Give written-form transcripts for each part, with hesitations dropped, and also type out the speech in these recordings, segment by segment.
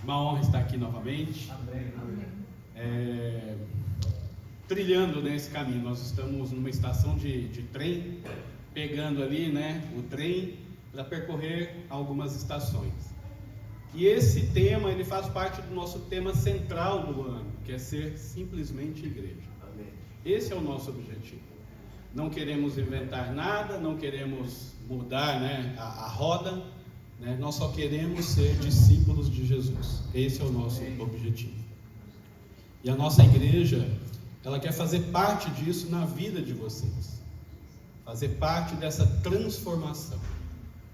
Uma honra estar aqui novamente. Trilhando nesse caminho. Nós estamos numa estação de trem, pegando ali, o trem para percorrer algumas estações. E esse tema, ele faz parte do nosso tema central do ano, que é ser simplesmente igreja. Amém. Esse é o nosso objetivo. Não queremos inventar nada, não queremos mudar a roda, nós só queremos ser discípulos de Jesus. Esse é o nosso objetivo. E a nossa igreja, ela quer fazer parte disso na vida de vocês, fazer parte dessa transformação.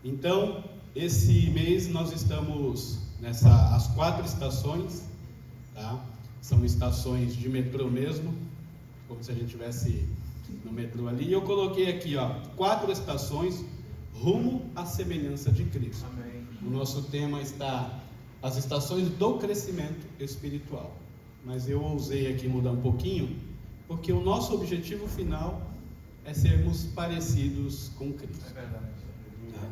Então, esse mês nós estamos as 4 estações, tá? São estações de metrô mesmo, como se a gente estivesse no metrô ali. E eu coloquei aqui, 4 estações rumo à semelhança de Cristo. Amém. O nosso tema está as estações do crescimento espiritual. Mas eu ousei aqui mudar um pouquinho, porque o nosso objetivo final é sermos parecidos com Cristo. É verdade. Tá?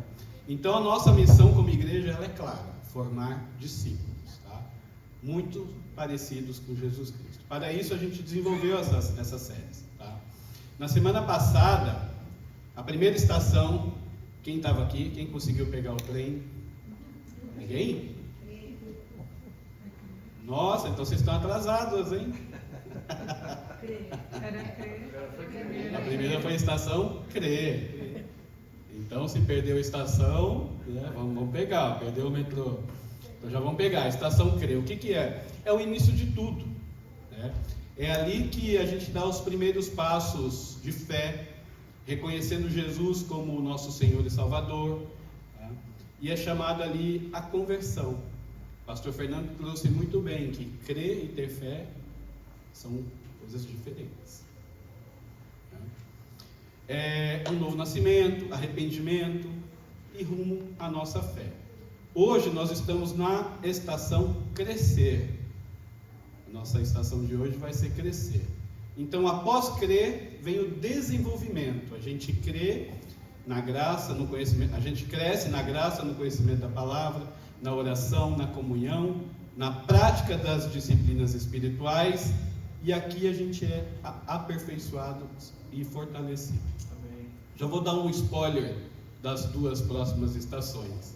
Então a nossa missão como igreja, ela é clara: formar discípulos, tá? Muito parecidos com Jesus Cristo. Para isso a gente desenvolveu essas séries, tá? Na semana passada, a primeira estação, quem estava aqui? Quem conseguiu pegar o trem? Ninguém? Nossa, então vocês estão atrasados, hein? A primeira foi a estação CRE. Então, se perdeu a estação, vamos pegar. Perdeu o metrô, então já vamos pegar a estação CRE. O que é? É o início de tudo, É ali que a gente dá os primeiros passos de fé, reconhecendo Jesus como o nosso Senhor e Salvador, e é chamado ali a conversão. Pastor Fernando trouxe muito bem que crer e ter fé são coisas diferentes. É um novo nascimento, arrependimento e rumo à nossa fé. Hoje nós estamos na estação crescer. A nossa estação de hoje vai ser crescer. Então, após crer, vem o desenvolvimento. A gente crê na graça, no conhecimento, a gente cresce na graça, no conhecimento da palavra, na oração, na comunhão, na prática das disciplinas espirituais, e aqui a gente é aperfeiçoado e fortalecido. Amém. Já vou dar um spoiler das 2 próximas estações,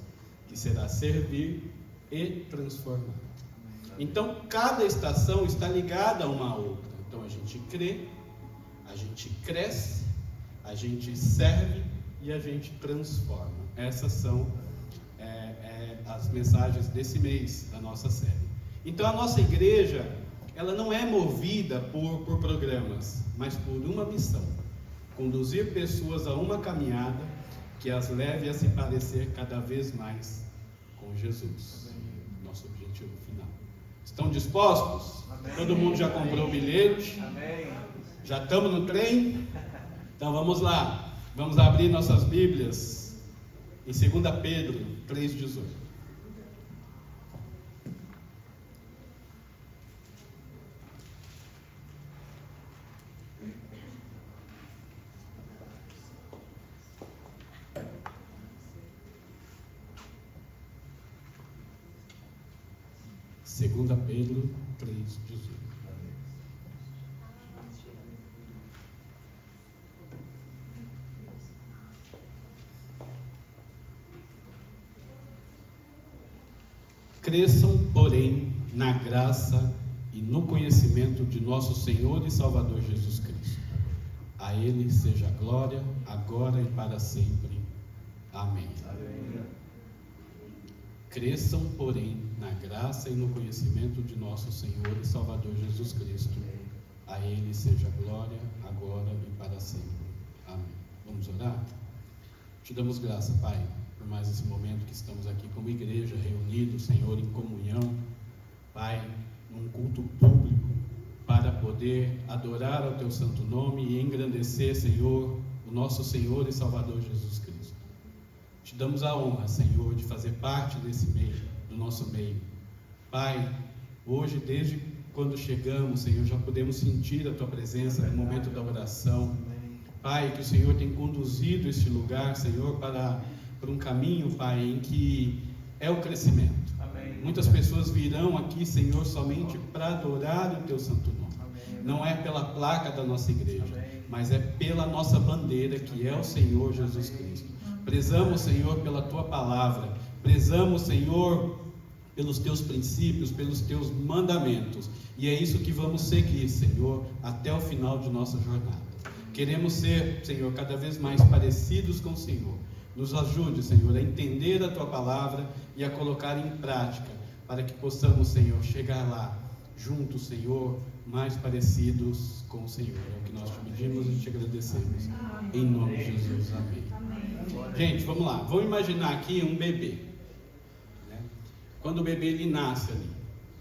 que será servir e transformar. Amém. Então, cada estação está ligada a uma outra. Então, a gente crê, a gente cresce, a gente serve e a gente transforma. Essas são as mensagens desse mês da nossa série. Então a nossa igreja, ela não é movida por programas, mas por uma missão: conduzir pessoas a uma caminhada que as leve a se parecer cada vez mais com Jesus. Nosso objetivo final. Estão dispostos? Amém. Todo mundo já comprou o bilhete? Amém. Já estamos no trem? Então vamos lá, vamos abrir nossas Bíblias em 2 Pedro 3,18. Segunda Pedro 3,18. Cresçam, porém, na graça e no conhecimento de nosso Senhor e Salvador Jesus Cristo. A Ele seja a glória, agora e para sempre. Amém. Amém. Cresçam, porém, na graça e no conhecimento de nosso Senhor e Salvador Jesus Cristo. A Ele seja a glória, agora e para sempre. Amém. Vamos orar? Te damos graça, Pai, por mais esse momento que estamos aqui como igreja, reunidos, Senhor, em comunhão, Pai, num culto público, para poder adorar ao Teu santo nome e engrandecer, Senhor, o nosso Senhor e Salvador Jesus Cristo. Te damos a honra, Senhor, de fazer parte desse meio, do nosso meio. Pai, hoje, desde quando chegamos, Senhor, já podemos sentir a Tua presença no momento da oração. Pai, que o Senhor tem conduzido este lugar, Senhor, para um caminho, Pai, em que é o crescimento. Amém. Muitas pessoas virão aqui, Senhor, somente para adorar o Teu santo nome. Não é pela placa da nossa igreja, mas é pela nossa bandeira, que é o Senhor Jesus Cristo. Prezamos, Senhor, pela Tua palavra. Prezamos, Senhor, pelos Teus princípios, pelos Teus mandamentos. E é isso que vamos seguir, Senhor, até o final de nossa jornada. Queremos ser, Senhor, cada vez mais parecidos com o Senhor. Nos ajude, Senhor, a entender a Tua palavra e a colocar em prática, para que possamos, Senhor, chegar lá, juntos, Senhor, mais parecidos com o Senhor. É o que nós te pedimos e te agradecemos. Em nome de Jesus, amém. Gente, vamos lá. Vamos imaginar aqui um bebê, né? Quando o bebê ele nasce ali,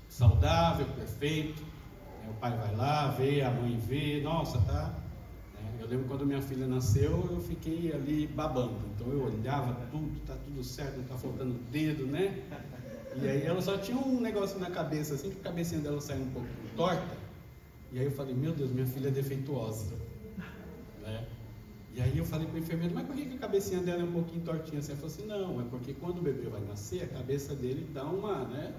saudável, perfeito, né? O pai vai lá, vê, a mãe vê, nossa, tá... Eu lembro quando minha filha nasceu, eu fiquei ali babando. Então eu olhava tudo, tá tudo certo, não tá faltando dedo, né? E aí ela só tinha um negócio na cabeça, assim, que a cabecinha dela saiu um pouco torta. E aí eu falei, meu Deus, minha filha é defeituosa, né? E aí eu falei para o enfermeiro, mas por que a cabecinha dela é um pouquinho tortinha? Assim, ela falou assim, não, é porque quando o bebê vai nascer, a cabeça dele dá uma, né?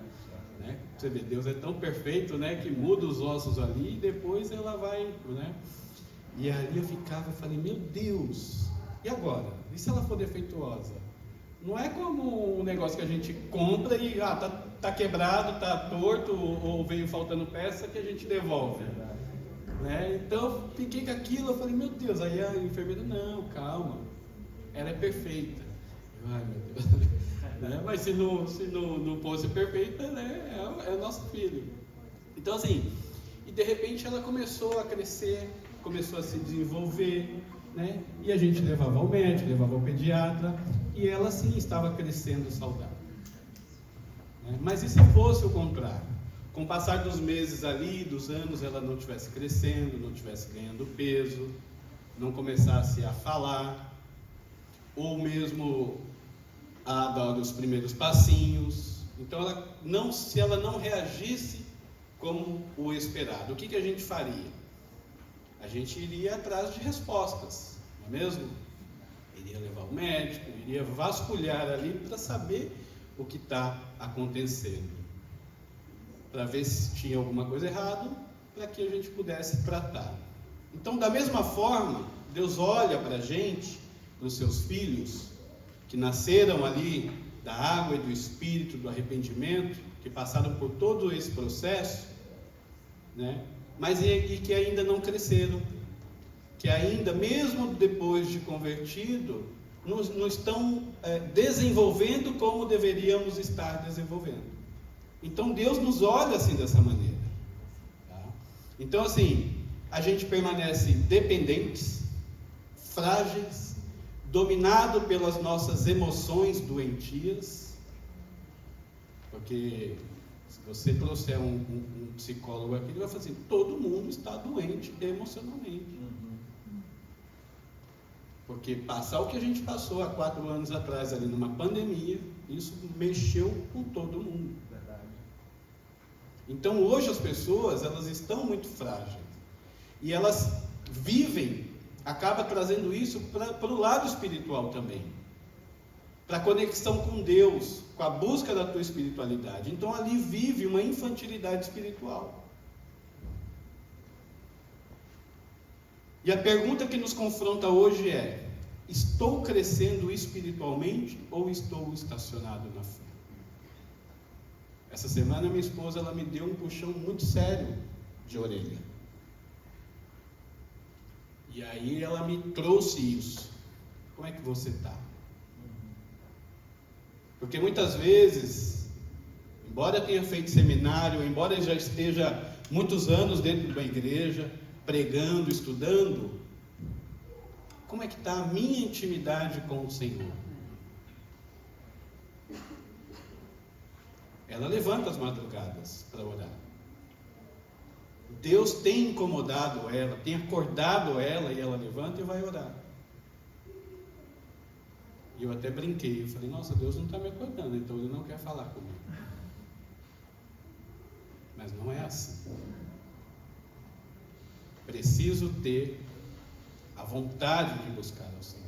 Você vê, Deus é tão perfeito, né? Que muda os ossos ali e depois ela vai, né? E aí eu falei, meu Deus, e agora? E se ela for defeituosa? Não é como um negócio que a gente compra e tá quebrado, tá torto ou veio faltando peça que a gente devolve, né? Então fiquei com aquilo, eu falei, meu Deus. Aí a enfermeira, não, calma, ela é perfeita. Ai, meu Deus, né? Mas se não fosse perfeita, né? É o nosso filho. Então assim, e de repente ela começou a crescer, começou a se desenvolver, né? E a gente levava ao médico, levava ao pediatra, e ela sim estava crescendo saudável, né? Mas e se fosse o contrário? Com o passar dos meses ali, dos anos, ela não estivesse crescendo, não estivesse ganhando peso, não começasse a falar, ou mesmo a dar os primeiros passinhos. Então, se ela não reagisse como o esperado, o que a gente faria? A gente iria atrás de respostas, não é mesmo? Iria levar ao médico, iria vasculhar ali para saber o que está acontecendo, para ver se tinha alguma coisa errada, para que a gente pudesse tratar. Então, da mesma forma, Deus olha para a gente, para os seus filhos, que nasceram ali da água e do Espírito, do arrependimento, que passaram por todo esse processo, né? Mas e que ainda não cresceram, que ainda, mesmo depois de convertido, não estão desenvolvendo como deveríamos estar desenvolvendo. Então Deus nos olha assim, dessa maneira, tá? Então assim, a gente permanece dependentes, frágeis, dominado pelas nossas emoções doentias, porque se você trouxer um psicólogo aqui, ele vai falar assim, todo mundo está doente emocionalmente. Porque passar o que a gente passou há 4 anos atrás, ali numa pandemia, isso mexeu com todo mundo. Verdade. Então hoje as pessoas, elas estão muito frágeis. E elas vivem, acaba trazendo isso para o lado espiritual também. Para a conexão com Deus, com a busca da tua espiritualidade. Então ali vive uma infantilidade espiritual. E a pergunta que nos confronta hoje é: estou crescendo espiritualmente ou estou estacionado na fé? Essa semana minha esposa, ela me deu um puxão muito sério de orelha. E aí ela me trouxe isso. Como é que você está? Porque muitas vezes, embora eu tenha feito seminário, embora eu já esteja muitos anos dentro da igreja, pregando, estudando, como é que está a minha intimidade com o Senhor? Ela levanta as madrugadas para orar. Deus tem incomodado ela, tem acordado ela, e ela levanta e vai orar. E eu até brinquei, eu falei, nossa, Deus não está me acordando, então Ele não quer falar comigo. Mas não é assim. Preciso ter a vontade de buscar ao Senhor.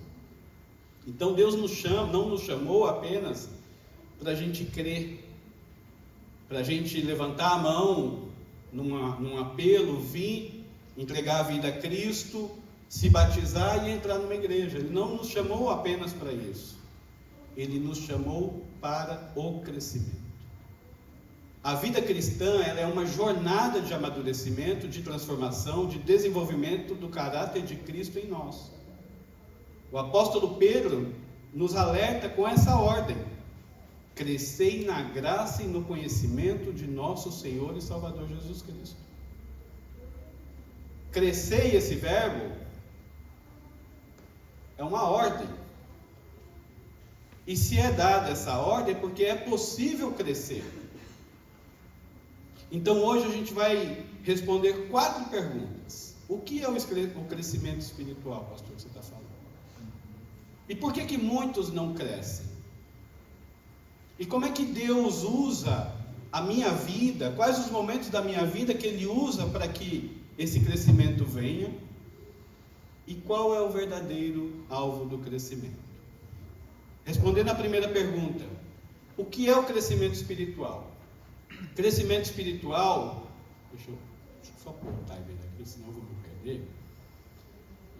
Então Deus não nos chamou apenas para a gente crer, para a gente levantar a mão num apelo, vir, entregar a vida a Cristo, se batizar e entrar numa igreja. Ele não nos chamou apenas para isso. Ele nos chamou para o crescimento. A vida cristã, ela é uma jornada de amadurecimento, de transformação, de desenvolvimento do caráter de Cristo em nós. O apóstolo Pedro nos alerta com essa ordem: crescei na graça e no conhecimento de nosso Senhor e Salvador Jesus Cristo. Crescei, esse verbo, é uma ordem. E se é dada essa ordem, é porque é possível crescer. Então hoje a gente vai responder 4 perguntas. O que é o crescimento espiritual, pastor, que você está falando? E por que muitos não crescem? E como é que Deus usa a minha vida? Quais os momentos da minha vida que Ele usa para que esse crescimento venha? E qual é o verdadeiro alvo do crescimento? Respondendo à primeira pergunta, o que é o crescimento espiritual? Crescimento espiritual, deixa eu só pôr o timer aqui, senão eu vou me perder.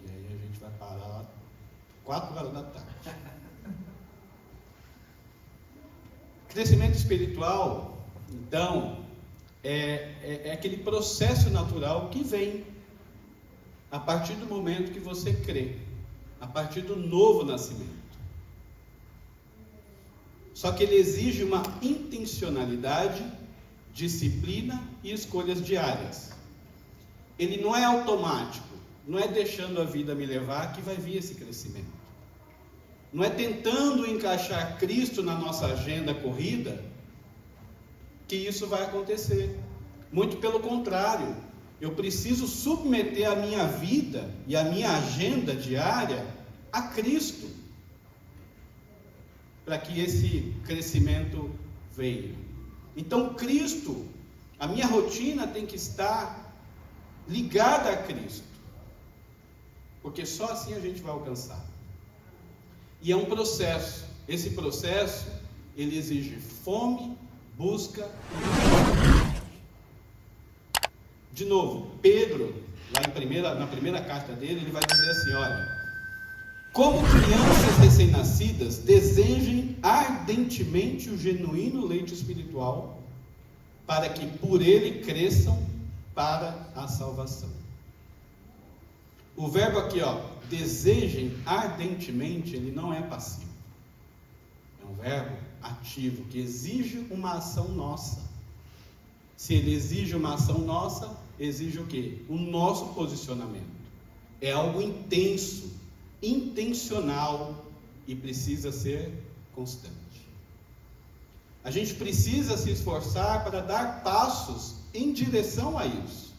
E aí a gente vai parar 4 horas da tarde. Crescimento espiritual, então, é aquele processo natural que vem a partir do momento que você crê, a partir do novo nascimento. Só que ele exige uma intencionalidade, disciplina e escolhas diárias. Ele não é automático, não é deixando a vida me levar que vai vir esse crescimento. Não é tentando encaixar Cristo na nossa agenda corrida que isso vai acontecer. Muito pelo contrário, eu preciso submeter a minha vida e a minha agenda diária a Cristo, para que esse crescimento venha. Então Cristo, a minha rotina tem que estar ligada a Cristo, porque só assim a gente vai alcançar. E é um processo. Esse processo, ele exige fome, busca e de novo, Pedro, na primeira carta dele, ele vai dizer assim, olha: como crianças recém-nascidas, desejem ardentemente o genuíno leite espiritual, para que por ele cresçam para a salvação. O verbo aqui, desejem ardentemente, ele não é passivo. É um verbo ativo, que exige uma ação nossa. Se ele exige uma ação nossa, exige o quê? O nosso posicionamento. É algo intenso, intencional e precisa ser constante. A gente precisa se esforçar para dar passos em direção a isso.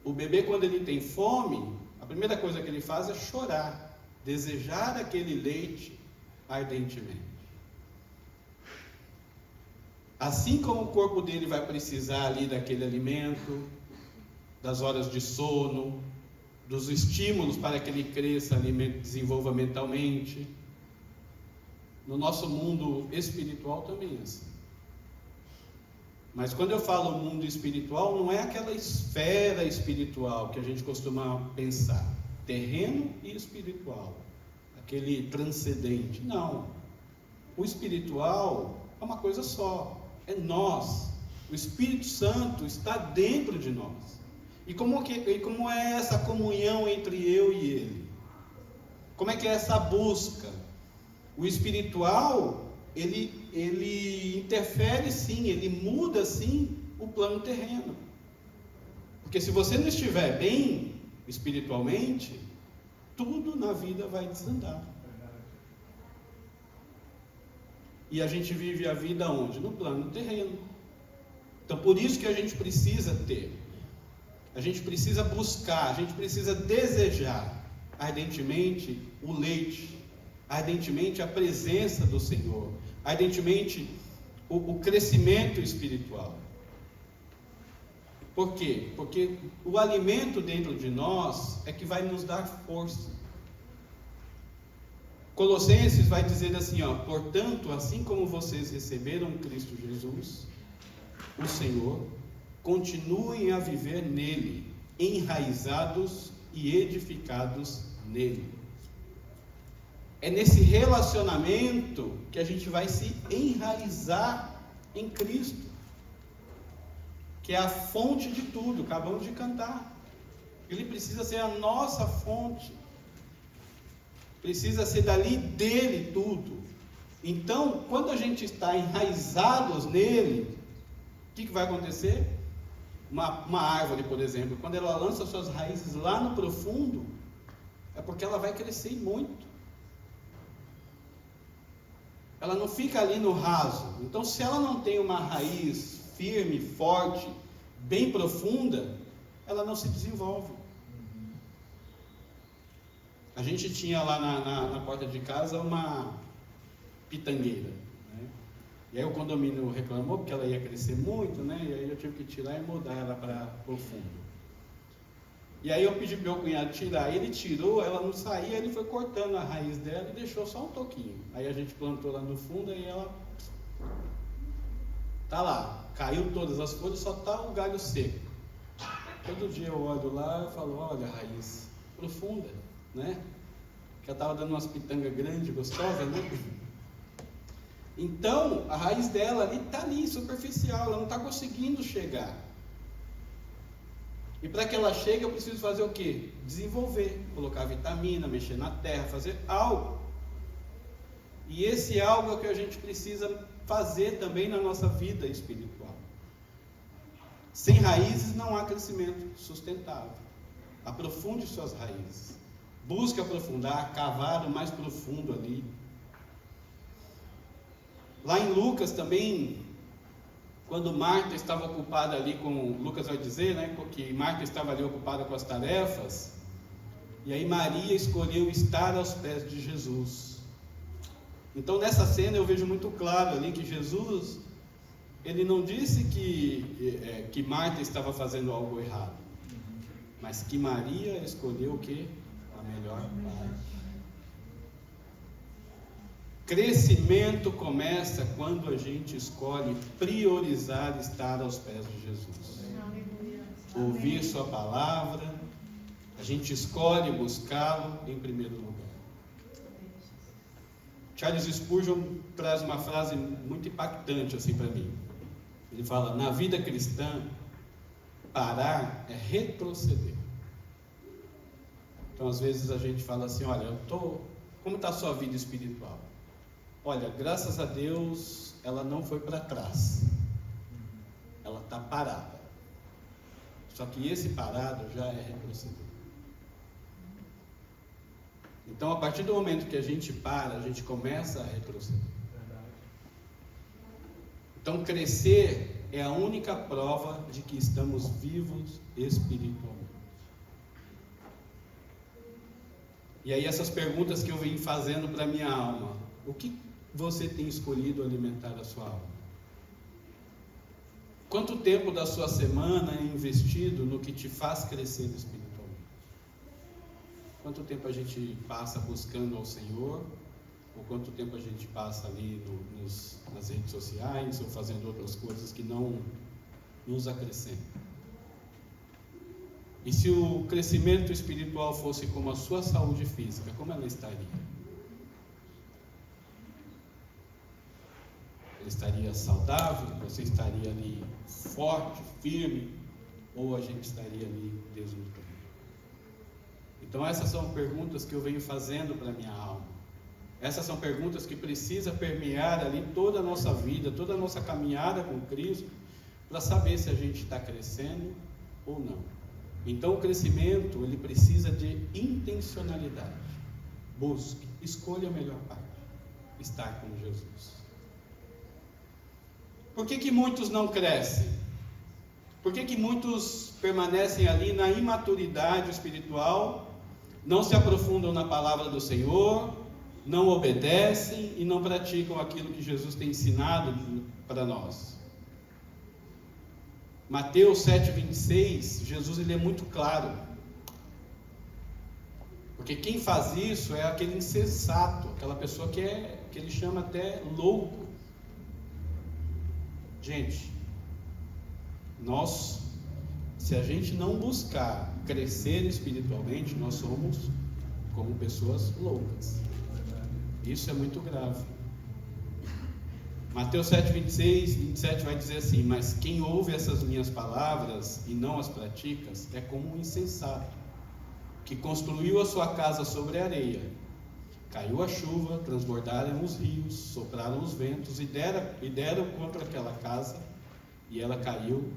O bebê, quando ele tem fome, a primeira coisa que ele faz é chorar, desejar aquele leite ardentemente. Assim como o corpo dele vai precisar ali daquele alimento, das horas de sono, dos estímulos para que ele cresça, desenvolva mentalmente, no nosso mundo espiritual também é assim. Mas quando eu falo mundo espiritual, não é aquela esfera espiritual que a gente costuma pensar, terreno e espiritual, aquele transcendente. Não, o espiritual é uma coisa só, é nós. O Espírito Santo está dentro de nós. E como é essa comunhão entre eu e Ele? Como é que é essa busca? O espiritual, ele interfere sim, ele muda sim o plano terreno. Porque se você não estiver bem espiritualmente, tudo na vida vai desandar. E a gente vive a vida onde? No plano terreno. Então por isso que a gente precisa a gente precisa buscar, a gente precisa desejar ardentemente o leite, ardentemente a presença do Senhor, ardentemente o crescimento espiritual. Por quê? Porque o alimento dentro de nós é que vai nos dar força. Colossenses vai dizer assim, ó: portanto, assim como vocês receberam Cristo Jesus, o Senhor, continuem a viver nele, enraizados e edificados nele. É nesse relacionamento que a gente vai se enraizar em Cristo, que é a fonte de tudo. Acabamos de cantar. Ele precisa ser a nossa fonte, precisa ser dali dele tudo. Então, quando a gente está enraizados nele, o que vai acontecer? Uma árvore, por exemplo, quando ela lança suas raízes lá no profundo, é porque ela vai crescer muito. Ela não fica ali no raso. Então, se ela não tem uma raiz firme, forte, bem profunda, ela não se desenvolve. A gente tinha lá na porta de casa uma pitangueira, né? E aí o condomínio reclamou porque ela ia crescer muito, né? E aí eu tive que tirar e mudar ela para o fundo. E aí eu pedi para o meu cunhado tirar, ele tirou, ela não saía, ele foi cortando a raiz dela e deixou só um toquinho. Aí a gente plantou lá no fundo e ela tá lá, caiu todas as folhas, só tá o galho seco. Todo dia eu olho lá e falo: olha a raiz profunda, né? Que ela estava dando umas pitangas grandes, gostosas, né? Então a raiz dela ali está ali, superficial, ela não está conseguindo chegar. E para que ela chegue, eu preciso fazer o quê? Desenvolver, colocar vitamina, mexer na terra, fazer algo. E esse algo é o que a gente precisa fazer também na nossa vida espiritual. Sem raízes não há crescimento sustentável. Aprofunde suas raízes. Busque aprofundar, cavar o mais profundo ali. Lá em Lucas também, quando Marta estava ocupada ali com, Lucas vai dizer, né, que Marta estava ali ocupada com as tarefas, e aí Maria escolheu estar aos pés de Jesus. Então nessa cena eu vejo muito claro ali que Jesus, ele não disse que Marta estava fazendo algo errado, mas que Maria escolheu o quê? A melhor parte. Crescimento começa quando a gente escolhe priorizar estar aos pés de Jesus. Ouvir sua palavra, a gente escolhe buscá-lo em primeiro lugar. Charles Spurgeon traz uma frase muito impactante assim para mim. Ele fala: na vida cristã, parar é retroceder. Então às vezes a gente fala assim: olha, como está a sua vida espiritual? Olha, graças a Deus, ela não foi para trás. Ela está parada. Só que esse parado já é retroceder. Então, a partir do momento que a gente para, a gente começa a retroceder. Então, crescer é a única prova de que estamos vivos espiritualmente. E aí, essas perguntas que eu venho fazendo para a minha alma: o que você tem escolhido alimentar a sua alma? Quanto tempo da sua semana é investido no que te faz crescer espiritualmente? Quanto tempo a gente passa buscando ao Senhor? Ou quanto tempo a gente passa ali nas redes sociais, ou fazendo outras coisas que não nos acrescentam? E se o crescimento espiritual fosse como a sua saúde física, como ela estaria? Ela estaria saudável? Você estaria ali forte, firme? Ou a gente estaria ali deslutando? Então essas são perguntas que eu venho fazendo para a minha alma. Essas são perguntas que precisam permear ali toda a nossa vida, toda a nossa caminhada com Cristo, para saber se a gente está crescendo ou não. Então o crescimento, ele precisa de intencionalidade. Busque, escolha a melhor parte: estar com Jesus. Por que muitos não crescem? Por que muitos permanecem ali na imaturidade espiritual, não se aprofundam na palavra do Senhor, não obedecem e não praticam aquilo que Jesus tem ensinado para nós? Mateus 7,26, Jesus ele é muito claro. Porque quem faz isso é aquele insensato, aquela pessoa que ele chama até louco. Gente, se a gente não buscar crescer espiritualmente, nós somos como pessoas loucas. Isso é muito grave. Mateus 7, 26, 27 vai dizer assim: mas quem ouve essas minhas palavras e não as pratica é como um insensato, que construiu a sua casa sobre a areia. Caiu a chuva, transbordaram os rios, sopraram os ventos e deram contra aquela casa, e ela caiu,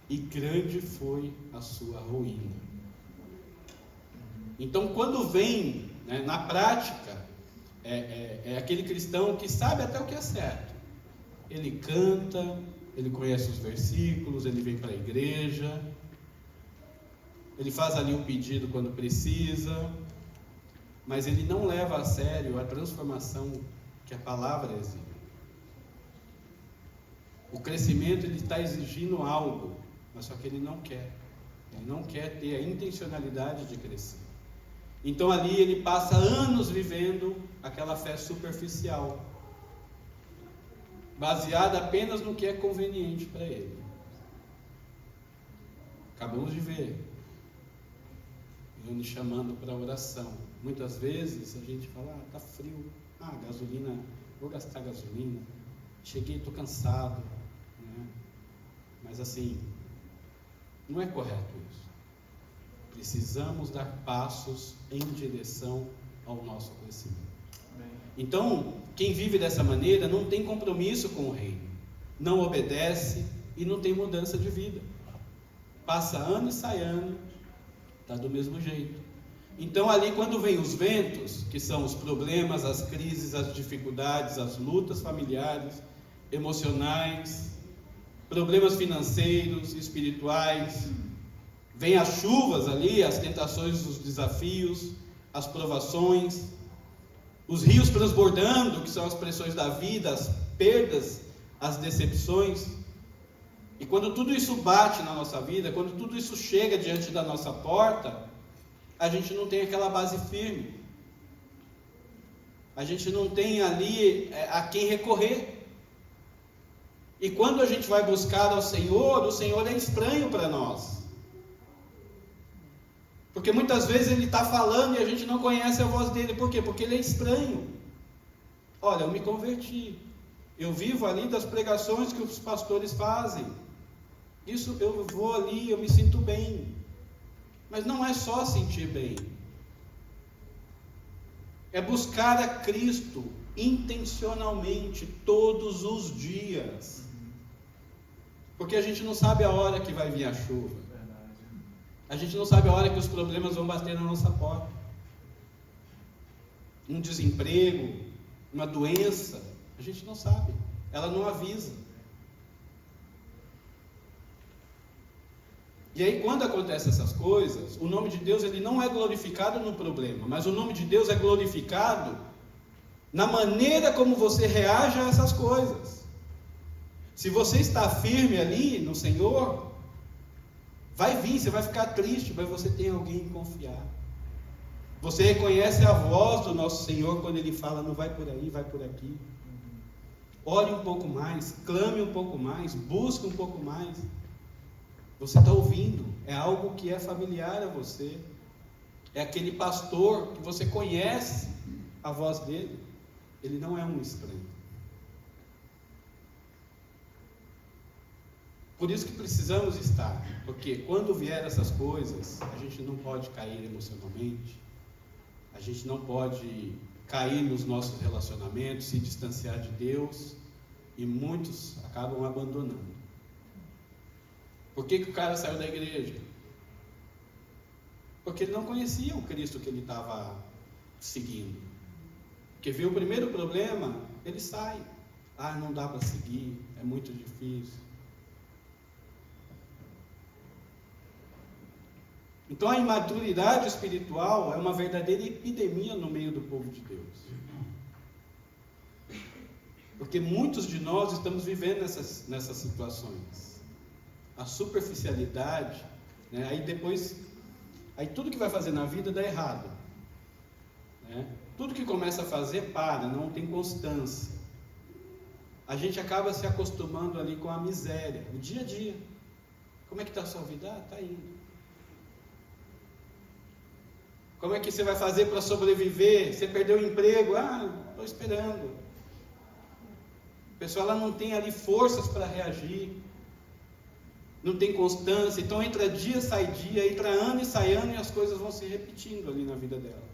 e grande foi a sua ruína. Então, quando vem, né, na prática, é aquele cristão que sabe até o que é certo. Ele canta, ele conhece os versículos, ele vem para a igreja, ele faz ali um pedido quando precisa, mas ele não leva a sério a transformação que a palavra exige. O crescimento, ele está exigindo algo, mas só que ele não quer. Ele não quer ter a intencionalidade de crescer. Então ali ele passa anos vivendo aquela fé superficial, baseada apenas no que é conveniente para ele. Acabamos de ver eu me chamando para oração. Muitas vezes a gente fala: está frio, gasolina, vou gastar gasolina, cheguei, estou cansado, né? Mas assim, não é correto isso. Precisamos dar passos em direção ao nosso crescimento. Então, quem vive dessa maneira não tem compromisso com o reino, não obedece e não tem mudança de vida. Passa ano e sai ano, está do mesmo jeito. Então ali, quando vem os ventos, que são os problemas, as crises, as dificuldades, as lutas familiares, emocionais, problemas financeiros, espirituais, vem as chuvas ali, as tentações, os desafios, as provações, os rios transbordando, que são as pressões da vida, as perdas, as decepções. E quando tudo isso bate na nossa vida, quando tudo isso chega diante da nossa porta, a gente não tem aquela base firme. A gente não tem ali a quem recorrer. E quando a gente vai buscar ao Senhor, o Senhor é estranho para nós. Porque muitas vezes Ele está falando e a gente não conhece a voz dEle. Por quê? Porque Ele é estranho. Olha, eu me converti. Eu vivo ali das pregações que os pastores fazem. Isso, eu vou ali, eu me sinto bem. Mas não é só sentir bem. É buscar a Cristo intencionalmente, todos os dias. Porque a gente não sabe a hora que vai vir a chuva. A gente não sabe a hora que os problemas vão bater na nossa porta. Um desemprego, uma doença, a gente não sabe. Ela não avisa. E aí, quando acontecem essas coisas, o nome de Deus, ele não é glorificado no problema, mas o nome de Deus é glorificado na maneira como você reage a essas coisas. Se você está firme ali no Senhor, vai vir, você vai ficar triste, mas você tem alguém em confiar. Você reconhece a voz do nosso Senhor quando Ele fala: não vai por aí, vai por aqui. Ore um pouco mais, clame um pouco mais, busque um pouco mais. Você está ouvindo, é algo que é familiar a você. É aquele pastor que você conhece a voz dele. Ele não é um estranho. Por isso que precisamos estar, porque quando vier essas coisas, a gente não pode cair emocionalmente, a gente não pode cair nos nossos relacionamentos, se distanciar de Deus, e muitos acabam abandonando. Por que o cara saiu da igreja? Porque ele não conhecia o Cristo que ele estava seguindo. Porque viu o primeiro problema, ele sai. Não dá para seguir, é muito difícil. Então a imaturidade espiritual é uma verdadeira epidemia no meio do povo de Deus. Porque muitos de nós estamos vivendo nessas situações. A superficialidade, né? Aí tudo que vai fazer na vida dá errado. né? Tudo que começa a fazer para, não tem constância. A gente acaba se acostumando ali com a miséria, o dia a dia. Como é que está a sua vida? Está indo. Como é que você vai fazer para sobreviver? Você perdeu o emprego? Estou esperando. A pessoa ela não tem ali forças para reagir. Não tem constância. Então entra dia, sai dia, entra ano e sai ano, e as coisas vão se repetindo ali na vida dela.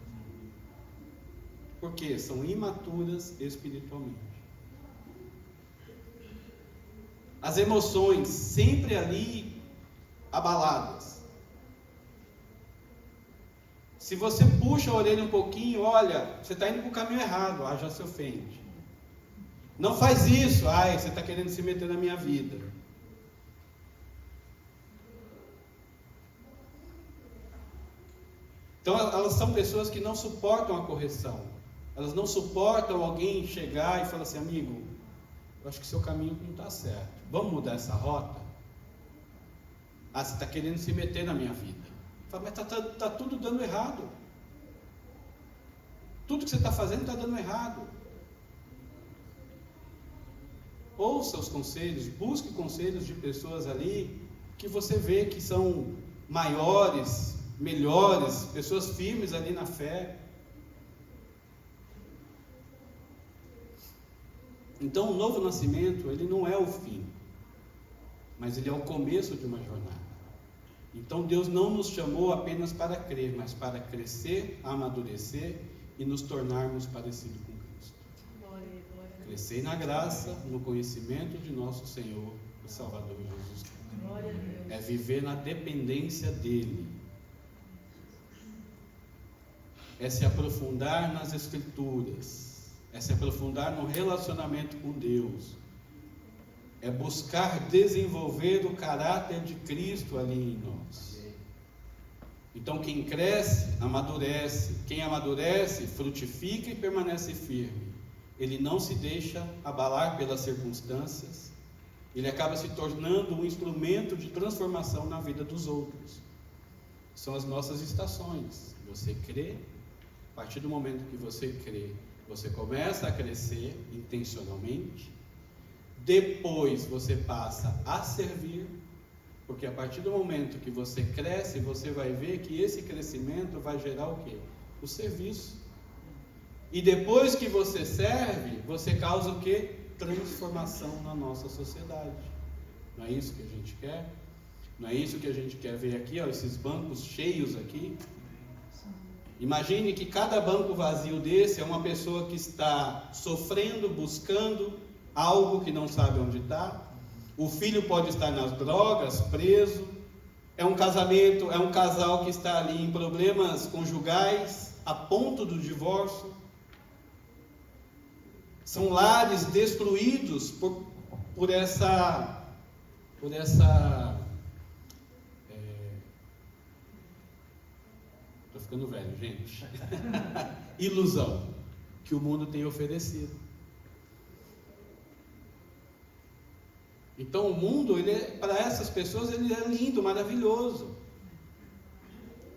Por quê? São imaturas espiritualmente. As emoções sempre ali abaladas. Se você puxa a orelha um pouquinho, olha, você está indo para o caminho errado, já se ofende. Não faz isso, você está querendo se meter na minha vida. Então elas são pessoas que não suportam a correção. Elas não suportam alguém chegar e falar assim, amigo, eu acho que seu caminho não está certo. Vamos mudar essa rota? Você está querendo se meter na minha vida. Fala, mas está tudo dando errado. Tudo que você está fazendo está dando errado. Ouça os conselhos, busque conselhos de pessoas ali que você vê que são maiores, melhores, pessoas firmes ali na fé. Então o novo nascimento, ele não é o fim, mas ele é o começo de uma jornada. Então Deus não nos chamou apenas para crer, mas para crescer, amadurecer e nos tornarmos parecidos com Cristo. Crescer na graça, no conhecimento de nosso Senhor e Salvador Jesus Cristo. É viver na dependência dEle. É se aprofundar nas Escrituras. É se aprofundar no relacionamento com Deus. É buscar desenvolver o caráter de Cristo ali em nós. Então quem cresce, amadurece. Quem amadurece, frutifica e permanece firme. Ele não se deixa abalar pelas circunstâncias. Ele acaba se tornando um instrumento de transformação na vida dos outros. São as nossas estações. Você crê, a partir do momento que você crê, você começa a crescer intencionalmente. Depois você passa a servir, porque a partir do momento que você cresce, você vai ver que esse crescimento vai gerar o quê? O serviço. E depois que você serve, você causa o quê? Transformação na nossa sociedade. Não é isso que a gente quer? Não é isso que a gente quer ver aqui, esses bancos cheios aqui? Imagine que cada banco vazio desse é uma pessoa que está sofrendo, buscando algo que não sabe onde está. O filho pode estar nas drogas, preso. É um casamento, é um casal que está ali em problemas conjugais, a ponto do divórcio. São lares destruídos por essa estou ficando velho, gente. Ilusão que o mundo tem oferecido. Então o mundo, para essas pessoas, ele é lindo, maravilhoso.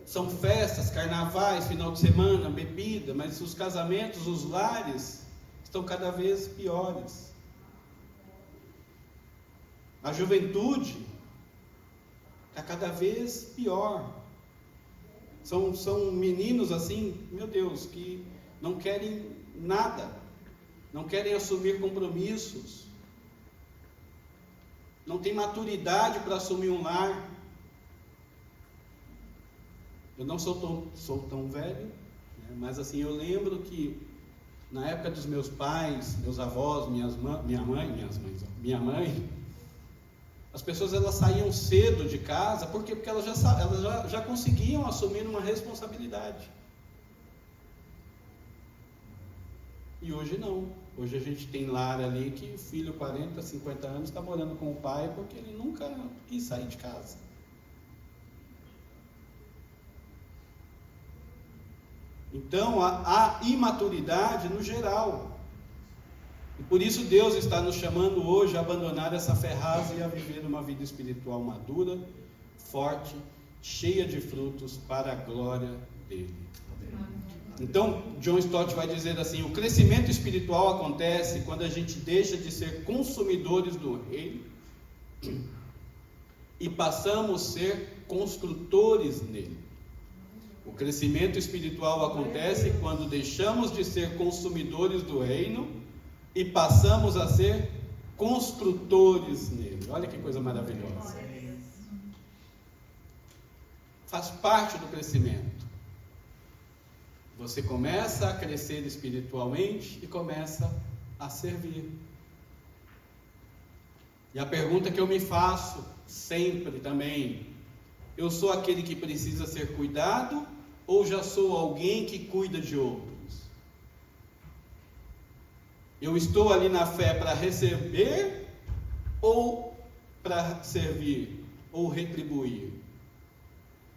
São festas, carnavais, final de semana, bebida, mas os casamentos, os lares, estão cada vez piores. A juventude está cada vez pior. São meninos assim, meu Deus, que não querem nada, não querem assumir compromissos, não tem maturidade para assumir um lar. Eu não sou tão velho, né? Mas assim, eu lembro que na época dos meus pais, meus avós, minha mãe, as pessoas elas saíam cedo de casa, por quê? Porque elas já conseguiam assumir uma responsabilidade. E hoje não. Hoje a gente tem lar ali que o filho 40, 50 anos está morando com o pai porque ele nunca quis sair de casa. Então há imaturidade no geral. E por isso Deus está nos chamando hoje a abandonar essa ferragem e a viver uma vida espiritual madura, forte, cheia de frutos para a glória dele. Então, John Stott vai dizer assim: o crescimento espiritual acontece quando a gente deixa de ser consumidores do reino e passamos a ser construtores nele. O crescimento espiritual acontece quando deixamos de ser consumidores do reino e passamos a ser construtores nele. Olha que coisa maravilhosa. Faz parte do crescimento. Você começa a crescer espiritualmente e começa a servir. E a pergunta que eu me faço sempre também: eu sou aquele que precisa ser cuidado ou já sou alguém que cuida de outros? Eu estou ali na fé para receber ou para servir ou retribuir?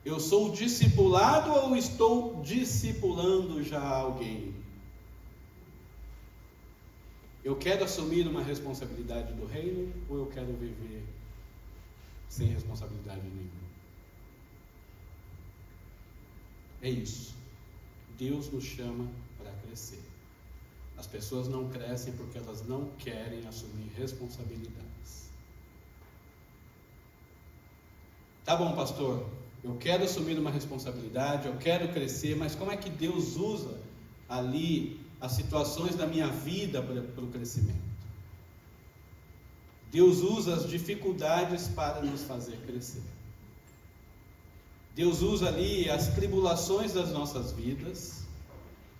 Eu sou discipulado ou estou discipulando já alguém? Eu quero assumir uma responsabilidade do reino ou eu quero viver sem responsabilidade nenhuma? É isso. Deus nos chama para crescer. As pessoas não crescem porque elas não querem assumir responsabilidades. Tá bom, pastor, eu quero assumir uma responsabilidade, eu quero crescer, mas como é que Deus usa ali as situações da minha vida para o crescimento? Deus usa as dificuldades para nos fazer crescer. Deus usa ali as tribulações das nossas vidas.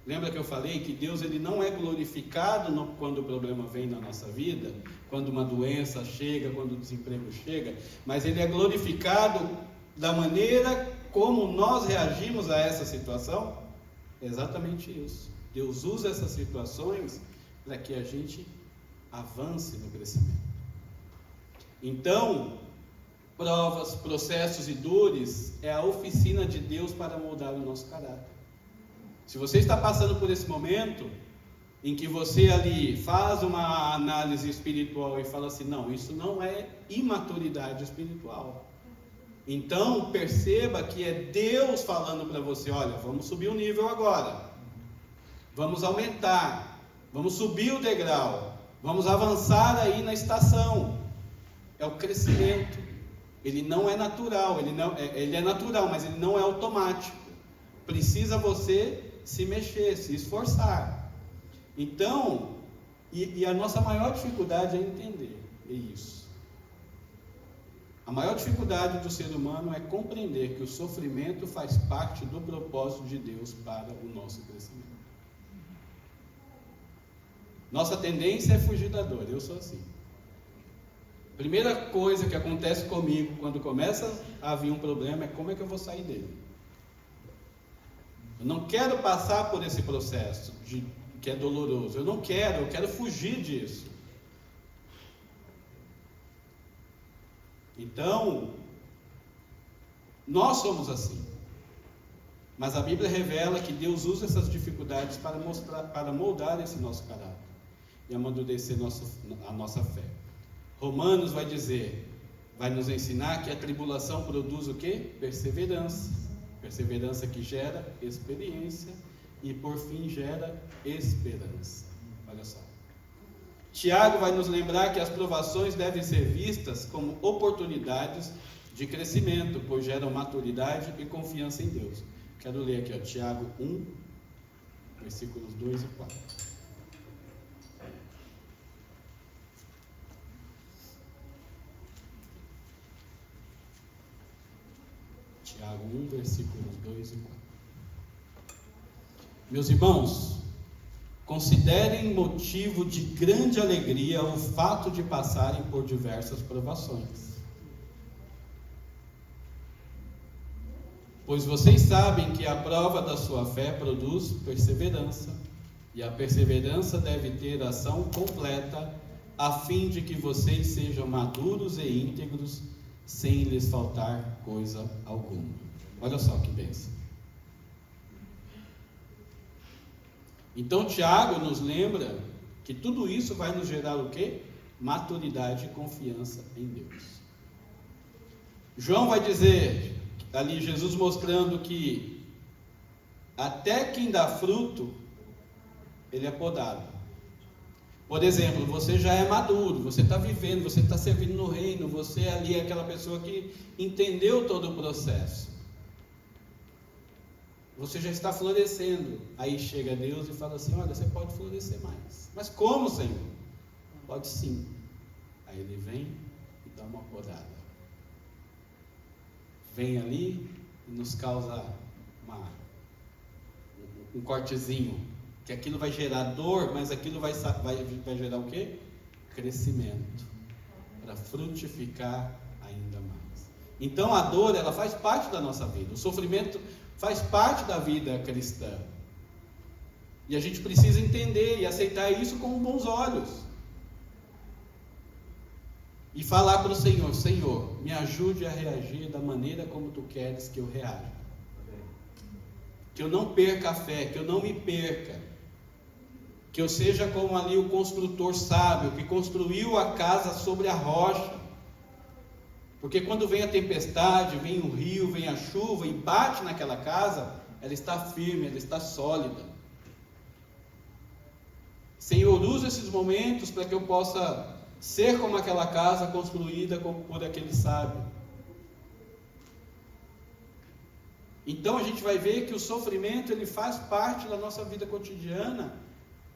Lembra que eu falei que Deus ele não é glorificado quando o problema vem na nossa vida, quando uma doença chega, quando o desemprego chega, mas Ele é glorificado da maneira como nós reagimos a essa situação? É exatamente isso. Deus usa essas situações para que a gente avance no crescimento. Então, provas, processos e dores é a oficina de Deus para moldar o nosso caráter. Se você está passando por esse momento em que você ali faz uma análise espiritual e fala assim: não, isso não é imaturidade espiritual. Então perceba que é Deus falando para você: olha, vamos subir o nível agora, vamos aumentar, vamos subir o degrau, vamos avançar aí na estação. É o crescimento. Ele não é natural, ele é natural, mas ele não é automático. Precisa você se mexer, se esforçar. Então, e a nossa maior dificuldade é entender isso. A maior dificuldade do ser humano é compreender que o sofrimento faz parte do propósito de Deus para o nosso crescimento. Nossa tendência é fugir da dor. Eu sou assim. Primeira coisa que acontece comigo quando começa a vir um problema é como é que eu vou sair dele. Eu não quero passar por esse processo que é doloroso. Eu quero fugir disso. Então, nós somos assim. Mas a Bíblia revela que Deus usa essas dificuldades para moldar esse nosso caráter e amadurecer a nossa fé. Romanos vai nos ensinar que a tribulação produz o quê? Perseverança. Perseverança que gera experiência e por fim gera esperança. Olha só. Tiago vai nos lembrar que as provações devem ser vistas como oportunidades de crescimento, pois geram maturidade e confiança em Deus. Quero ler aqui, Tiago 1, versículos 2 e 4. Tiago 1, versículos 2 e 4. Meus irmãos, considerem motivo de grande alegria o fato de passarem por diversas provações. Pois vocês sabem que a prova da sua fé produz perseverança, e a perseverança deve ter ação completa, a fim de que vocês sejam maduros e íntegros, sem lhes faltar coisa alguma. Olha só que bênção. Então Tiago nos lembra que tudo isso vai nos gerar o quê? Maturidade e confiança em Deus. João vai dizer, ali Jesus mostrando que até quem dá fruto, ele é podado. Por exemplo, você já é maduro, você está vivendo, você está servindo no reino, você ali é aquela pessoa que entendeu todo o processo. Você já está florescendo. Aí chega Deus e fala assim: olha, você pode florescer mais. Mas como, Senhor? Pode sim. Aí ele vem e dá uma podada. Vem ali e nos causa um cortezinho. Que aquilo vai gerar dor, mas aquilo vai gerar o quê? Crescimento. Para frutificar ainda mais. Então a dor, ela faz parte da nossa vida. O sofrimento faz parte da vida cristã. E a gente precisa entender e aceitar isso com bons olhos. E falar para o Senhor: Senhor, me ajude a reagir da maneira como Tu queres que eu reaja. Que eu não perca a fé, que eu não me perca. Que eu seja como ali o construtor sábio, que construiu a casa sobre a rocha. Porque quando vem a tempestade, vem o rio, vem a chuva e bate naquela casa, ela está firme, ela está sólida. Senhor, usa esses momentos para que eu possa ser como aquela casa construída por aquele sábio. Então a gente vai ver que o sofrimento, ele faz parte da nossa vida cotidiana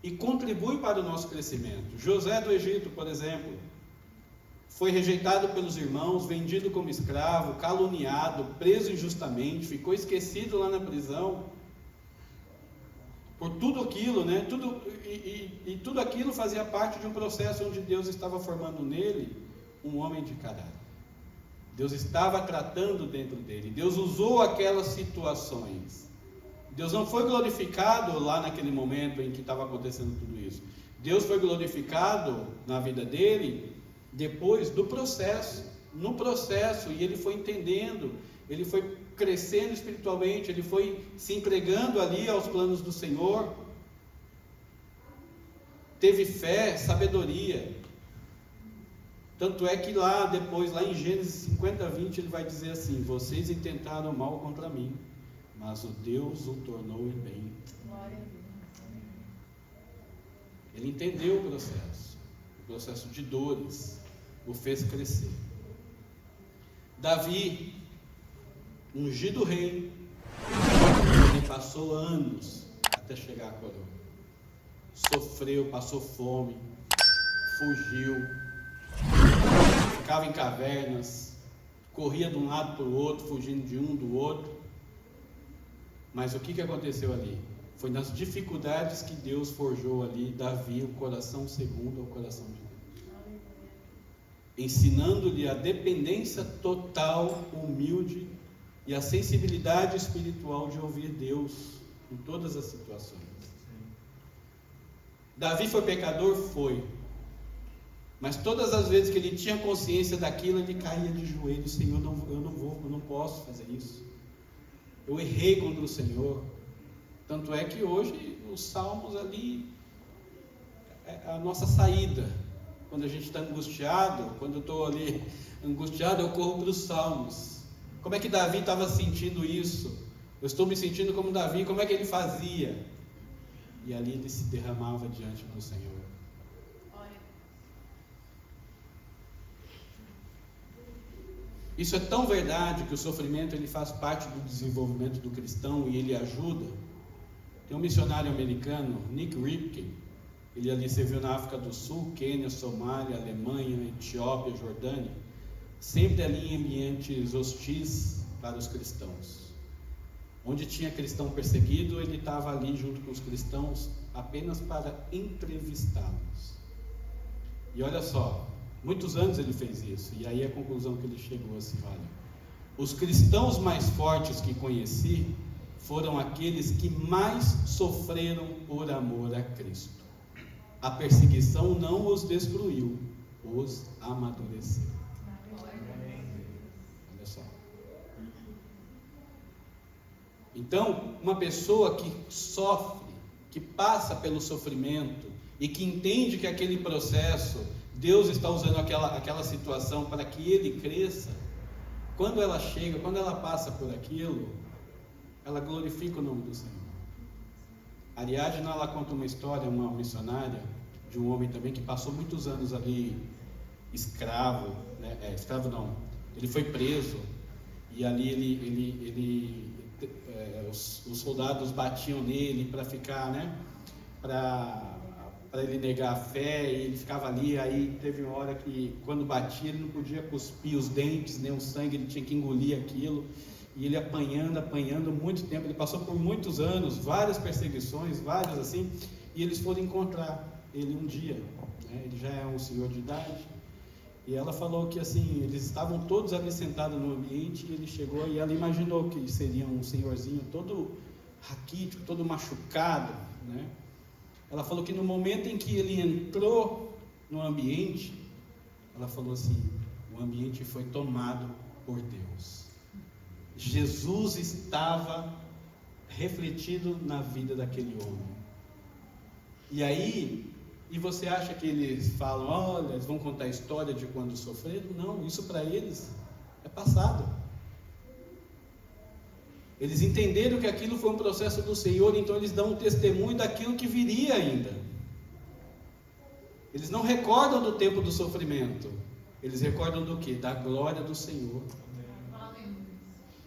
e contribui para o nosso crescimento. José do Egito, por exemplo, foi rejeitado pelos irmãos, vendido como escravo, caluniado, preso injustamente, ficou esquecido lá na prisão. Por tudo aquilo, né? Tudo aquilo fazia parte de um processo onde Deus estava formando nele um homem de caráter. Deus estava tratando dentro dele. Deus usou aquelas situações. Deus não foi glorificado lá naquele momento em que estava acontecendo tudo isso. Deus foi glorificado na vida dele depois do processo. No processo, e ele foi entendendo, ele foi crescendo espiritualmente, ele foi se entregando ali aos planos do Senhor. Teve fé, sabedoria. Tanto é que lá depois, lá em Gênesis 50:20, ele vai dizer assim: vocês intentaram mal contra mim, mas o Deus o tornou em bem. Ele entendeu o processo de dores, o fez crescer. Davi, ungido rei, ele passou anos até chegar à coroa. Sofreu, passou fome, fugiu, ficava em cavernas, corria de um lado para o outro, fugindo de um do outro. Mas o que aconteceu ali? Foi nas dificuldades que Deus forjou ali Davi, o coração segundo ao coração de Deus, ensinando-lhe a dependência total, humilde e a sensibilidade espiritual de ouvir Deus em todas as situações. Davi foi pecador? Foi. Mas todas as vezes que ele tinha consciência daquilo, ele caía de joelhos: Senhor, eu não posso fazer isso. Eu errei contra o Senhor. Tanto é que hoje os salmos ali é a nossa saída. Quando a gente está angustiado, quando eu estou ali angustiado, eu corro para os salmos. Como é que Davi estava sentindo isso? Eu estou me sentindo como Davi, como é que ele fazia? E ali ele se derramava diante do Senhor. Isso é tão verdade que o sofrimento ele faz parte do desenvolvimento do cristão e ele ajuda. Tem um missionário americano, Nick Ripken, ele ali serviu na África do Sul, Quênia, Somália, Alemanha, Etiópia, Jordânia, sempre ali em ambientes hostis para os cristãos. Onde tinha cristão perseguido, ele estava ali junto com os cristãos apenas para entrevistá-los. E olha só, muitos anos ele fez isso, e aí a conclusão que ele chegou assim: olha, os cristãos mais fortes que conheci foram aqueles que mais sofreram por amor a Cristo. A perseguição não os destruiu, os amadureceu. Olha só. Então, uma pessoa que sofre, que passa pelo sofrimento e que entende que aquele processo, Deus está usando aquela situação para que ele cresça, quando ela chega, quando ela passa por aquilo, ela glorifica o nome do Senhor. Ariadna, ela conta uma história, uma missionária, de um homem também que passou muitos anos ali escravo, né? Escravo não, ele foi preso, e ali os soldados batiam nele para ficar, né? Para ele negar a fé, e ele ficava ali. Aí teve uma hora que, quando batia, ele não podia cuspir os dentes, nem o sangue, ele tinha que engolir aquilo, e ele apanhando muito tempo. Ele passou por muitos anos, várias perseguições, várias assim, e eles foram encontrar ele um dia, né? Ele já é um senhor de idade, e ela falou que assim, eles estavam todos ali sentados no ambiente, e ele chegou, e ela imaginou que seria um senhorzinho todo raquítico, todo machucado, né? Ela falou que no momento em que ele entrou no ambiente, ela falou assim, o ambiente foi tomado por Deus. Jesus estava refletido na vida daquele homem. E aí, e você acha que eles falam, olha, eles vão contar a história de quando sofreram? Não, isso para eles é passado. Eles entenderam que aquilo foi um processo do Senhor, então eles dão um testemunho daquilo que viria ainda. Eles não recordam do tempo do sofrimento, eles recordam do quê? Da glória do Senhor.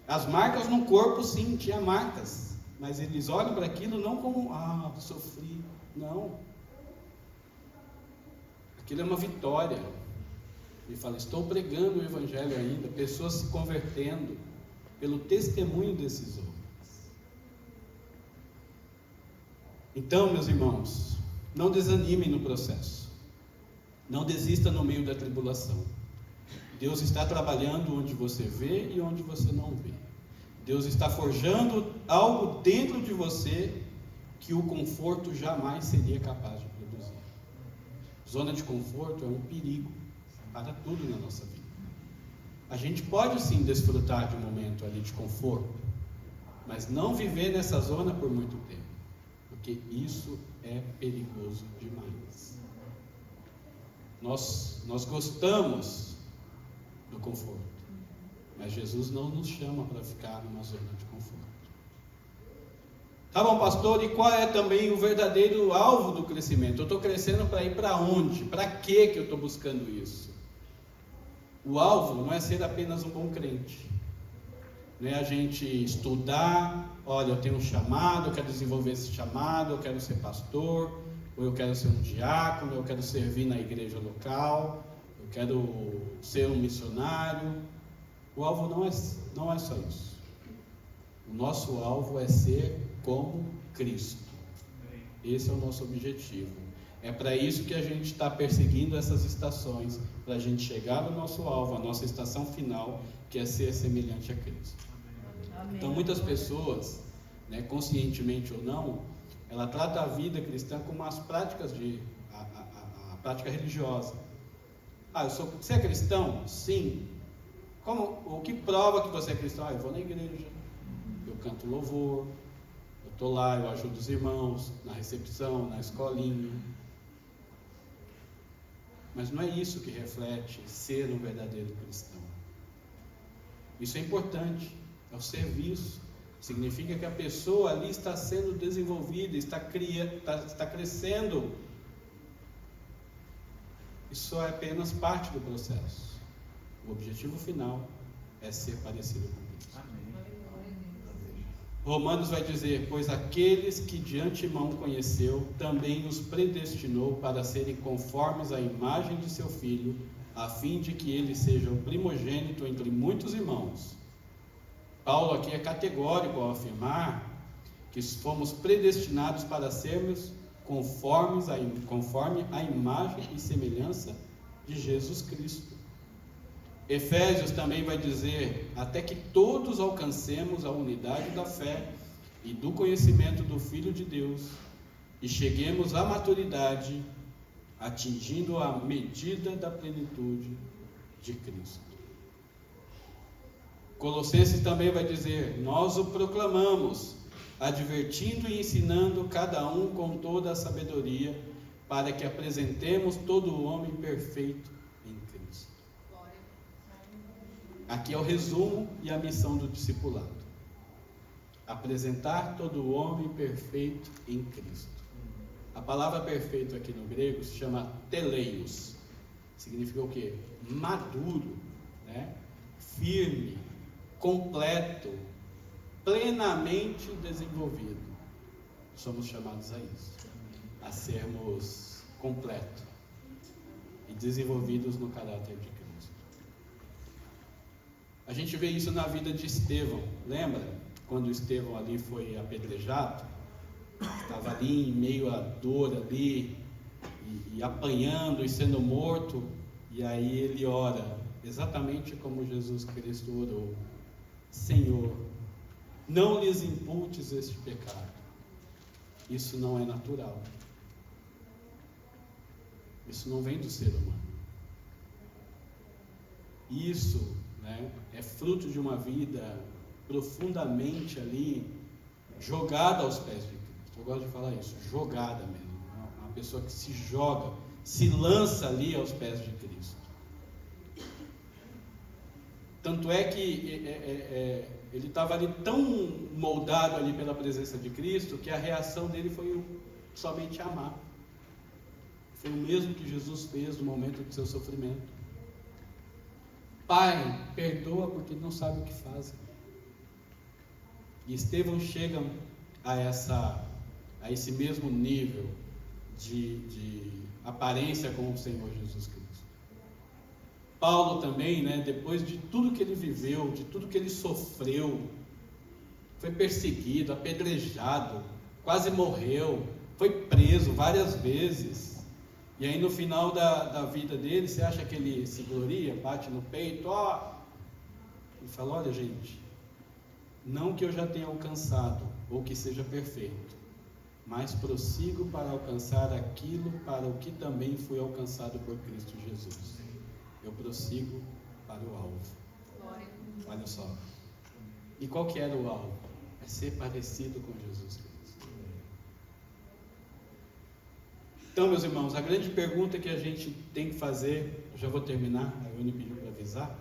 As marcas no corpo, sim, tinha marcas, mas eles olham para aquilo não como, sofri, não. Aquilo é uma vitória. Ele fala, estou pregando o Evangelho ainda, pessoas se convertendo pelo testemunho desses homens. Então, meus irmãos, não desanimem no processo, não desista no meio da tribulação. Deus está trabalhando onde você vê e onde você não vê. Deus está forjando algo dentro de você que o conforto jamais seria capaz de produzir. Zona de conforto é um perigo para tudo na nossa vida. A gente pode sim desfrutar de um momento ali de conforto, mas não viver nessa zona por muito tempo, porque isso é perigoso demais. Nós gostamos do conforto, mas Jesus não nos chama para ficar numa zona de conforto. Tá bom, pastor, e qual é também o verdadeiro alvo do crescimento? Eu estou crescendo para ir para onde? Para que eu estou buscando isso? O alvo não é ser apenas um bom crente, não é a gente estudar, olha, eu tenho um chamado, eu quero desenvolver esse chamado, eu quero ser pastor, ou eu quero ser um diácono, eu quero servir na igreja local, eu quero ser um missionário. O alvo não é só isso. O nosso alvo é ser como Cristo. Esse é o nosso objetivo. É para isso que a gente está perseguindo essas estações, para a gente chegar no nosso alvo, a nossa estação final, que é ser semelhante a Cristo. Amém. Então, muitas pessoas, né, conscientemente ou não, ela trata a vida cristã como as práticas a prática religiosa. Você é cristão? Sim. O que prova que você é cristão? Eu vou na igreja, eu canto louvor, eu estou lá, eu ajudo os irmãos na recepção, na escolinha. Mas não é isso que reflete ser um verdadeiro cristão. Isso é importante, é o serviço. Significa que a pessoa ali está sendo desenvolvida, está crescendo. Isso é apenas parte do processo. O objetivo final é ser parecido com Cristo. Amém. Romanos vai dizer, pois aqueles que de antemão conheceu, também os predestinou para serem conformes à imagem de seu Filho, a fim de que ele seja o primogênito entre muitos irmãos. Paulo aqui é categórico ao afirmar que fomos predestinados para sermos conforme à imagem e semelhança de Jesus Cristo. Efésios também vai dizer, até que todos alcancemos a unidade da fé e do conhecimento do Filho de Deus e cheguemos à maturidade, atingindo a medida da plenitude de Cristo. Colossenses também vai dizer, nós o proclamamos, advertindo e ensinando cada um com toda a sabedoria, para que apresentemos todo o homem perfeito em Cristo. Aqui é o resumo e a missão do discipulado. Apresentar todo o homem perfeito em Cristo. A palavra perfeito aqui no grego se chama teleios. Significa o quê? Maduro, né? Firme, completo, plenamente desenvolvido. Somos chamados a isso, a sermos completos e desenvolvidos no caráter de Cristo. A gente vê isso na vida de Estevão. Lembra quando Estevão ali foi apedrejado? Estava ali em meio à dor ali, e apanhando e sendo morto, e aí ele ora, exatamente como Jesus Cristo orou: Senhor, não lhes imputes este pecado. Isso não é natural. Isso não vem do ser humano. Isso, né, é fruto de uma vida profundamente ali jogada aos pés de Cristo. Eu gosto de falar isso, jogada mesmo. Uma pessoa que se joga, se lança ali aos pés de Cristo. Tanto é que ele estava ali tão moldado ali pela presença de Cristo, que a reação dele foi somente amar. Foi o mesmo que Jesus fez no momento do seu sofrimento. Pai, perdoa porque não sabe o que fazem. E Estevão chega a esse mesmo nível de aparência com o Senhor Jesus Cristo. Paulo também, né, depois de tudo que ele viveu, de tudo que ele sofreu, foi perseguido, apedrejado, quase morreu, foi preso várias vezes. E aí no final da vida dele, você acha que ele se gloria, bate no peito, e fala: olha gente, não que eu já tenha alcançado, ou que seja perfeito, mas prossigo para alcançar aquilo para o que também fui alcançado por Cristo Jesus. Eu prossigo para o alvo. Olha só. E qual que era o alvo? É ser parecido com Jesus Cristo. Então, meus irmãos, a grande pergunta que a gente tem que fazer, eu já vou terminar, a Ione pediu para avisar.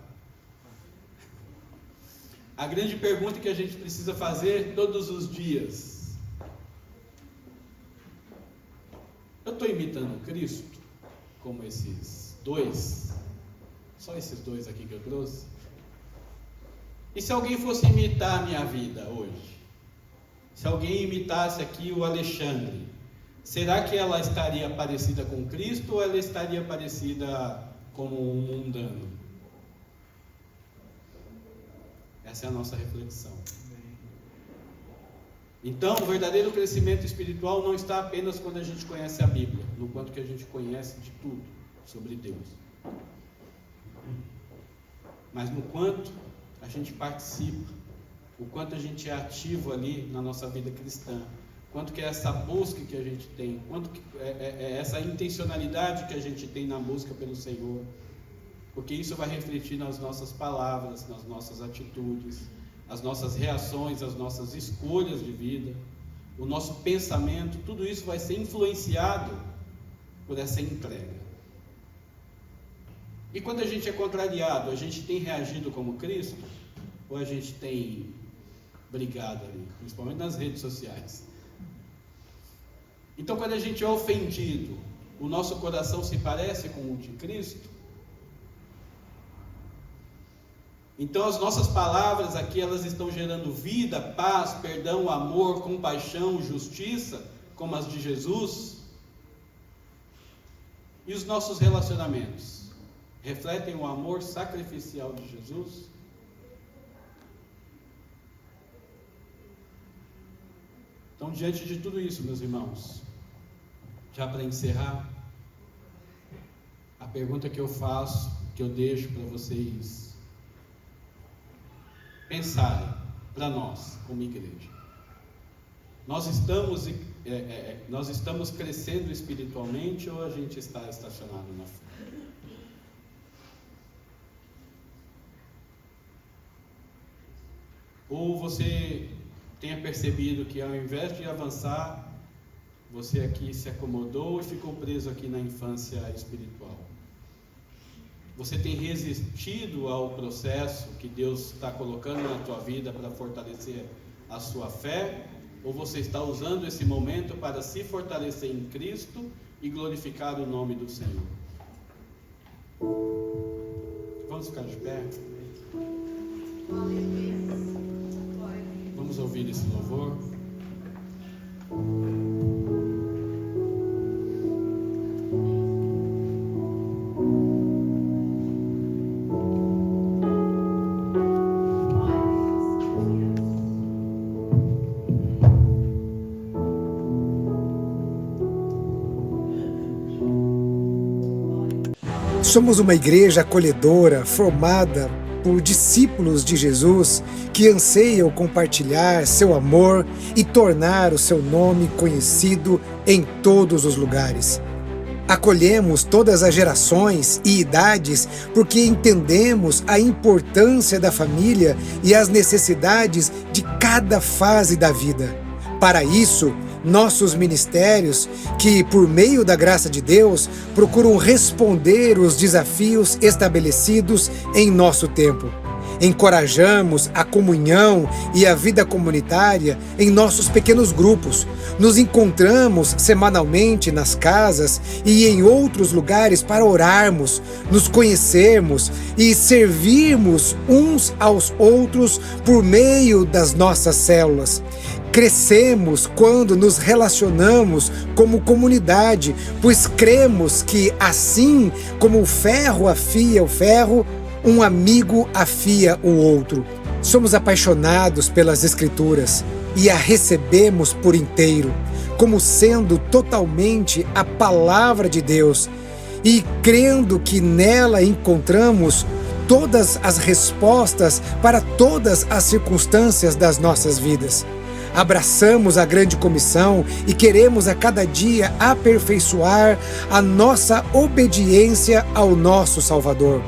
A grande pergunta que a gente precisa fazer todos os dias: eu estou imitando Cristo, como esses dois? Só esses dois aqui que eu trouxe? E se alguém fosse imitar a minha vida hoje? Se alguém imitasse aqui o Alexandre, será que ela estaria parecida com Cristo ou ela estaria parecida como um mundano? Essa é a nossa reflexão. Então, o verdadeiro crescimento espiritual não está apenas quando a gente conhece a Bíblia, no quanto que a gente conhece de tudo sobre Deus, mas no quanto a gente participa, o quanto a gente é ativo ali na nossa vida cristã, quanto que é essa busca que a gente tem, quanto que é essa intencionalidade que a gente tem na busca pelo Senhor, porque isso vai refletir nas nossas palavras, nas nossas atitudes, as nossas reações, as nossas escolhas de vida, o nosso pensamento, tudo isso vai ser influenciado por essa entrega. E quando a gente é contrariado, a gente tem reagido como Cristo? Ou a gente tem brigado ali, principalmente nas redes sociais? Então, quando a gente é ofendido, o nosso coração se parece com o de Cristo? Então, as nossas palavras aqui, elas estão gerando vida, paz, perdão, amor, compaixão, justiça, como as de Jesus? E os nossos relacionamentos refletem o amor sacrificial de Jesus? Então, diante de tudo isso, meus irmãos, já para encerrar, a pergunta que eu faço, que eu deixo para vocês pensarem, para nós, como igreja: nós estamos crescendo espiritualmente ou a gente está estacionado na fé? Ou você tenha percebido que ao invés de avançar, você aqui se acomodou e ficou preso aqui na infância espiritual? Você tem resistido ao processo que Deus está colocando na tua vida para fortalecer a sua fé, ou você está usando esse momento para se fortalecer em Cristo e glorificar o nome do Senhor? Vamos ficar de pé? Vamos ouvir esse louvor? Somos uma igreja acolhedora, formada por discípulos de Jesus que anseiam compartilhar seu amor e tornar o seu nome conhecido em todos os lugares. Acolhemos todas as gerações e idades porque entendemos a importância da família e as necessidades de cada fase da vida. Para isso, nossos ministérios, que por meio da graça de Deus, procuram responder os desafios estabelecidos em nosso tempo. Encorajamos a comunhão e a vida comunitária em nossos pequenos grupos. Nos encontramos semanalmente nas casas e em outros lugares para orarmos, nos conhecermos e servirmos uns aos outros por meio das nossas células. Crescemos quando nos relacionamos como comunidade, pois cremos que, assim como o ferro afia o ferro, um amigo afia o outro. Somos apaixonados pelas Escrituras e a recebemos por inteiro, como sendo totalmente a palavra de Deus, e crendo que nela encontramos todas as respostas para todas as circunstâncias das nossas vidas. Abraçamos a grande comissão e queremos a cada dia aperfeiçoar a nossa obediência ao nosso Salvador.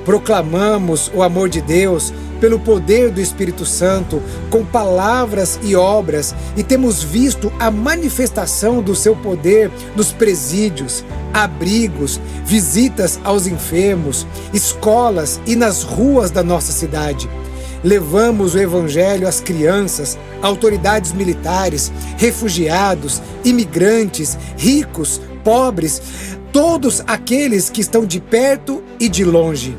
Proclamamos o amor de Deus pelo poder do Espírito Santo, com palavras e obras, e temos visto a manifestação do seu poder nos presídios, abrigos, visitas aos enfermos, escolas e nas ruas da nossa cidade. Levamos o Evangelho às crianças, autoridades militares, refugiados, imigrantes, ricos, pobres, todos aqueles que estão de perto e de longe.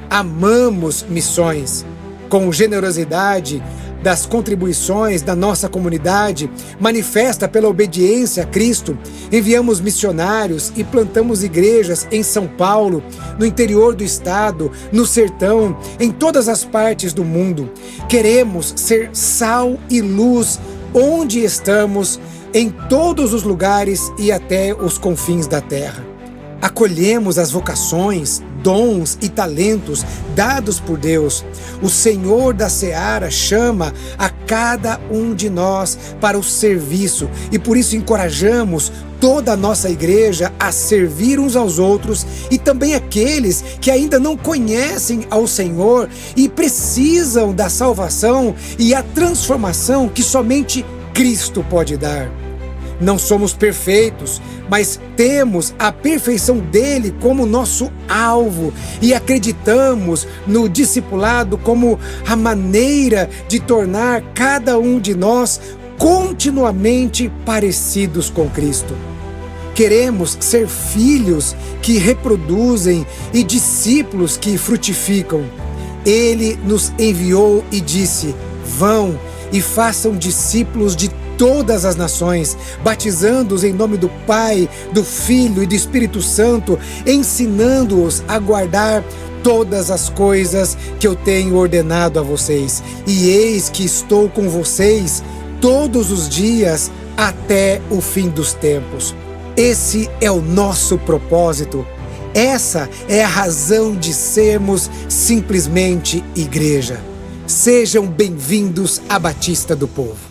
Amamos missões. Com generosidade das contribuições da nossa comunidade, manifesta pela obediência a Cristo, enviamos missionários e plantamos igrejas em São Paulo, no interior do estado, no sertão, em todas as partes do mundo. Queremos ser sal e luz onde estamos, em todos os lugares e até os confins da terra. Acolhemos as vocações, dons e talentos dados por Deus. O Senhor da Seara chama a cada um de nós para o serviço e por isso encorajamos toda a nossa igreja a servir uns aos outros e também aqueles que ainda não conhecem ao Senhor e precisam da salvação e a transformação que somente Cristo pode dar. Não somos perfeitos, mas temos a perfeição dele como nosso alvo e acreditamos no discipulado como a maneira de tornar cada um de nós continuamente parecidos com Cristo. Queremos ser filhos que reproduzem e discípulos que frutificam. Ele nos enviou e disse: vão e façam discípulos de todas as nações, batizando-os em nome do Pai, do Filho e do Espírito Santo, ensinando-os a guardar todas as coisas que eu tenho ordenado a vocês. E eis que estou com vocês todos os dias até o fim dos tempos. Esse é o nosso propósito. Essa é a razão de sermos simplesmente igreja. Sejam bem-vindos à Batista do Povo.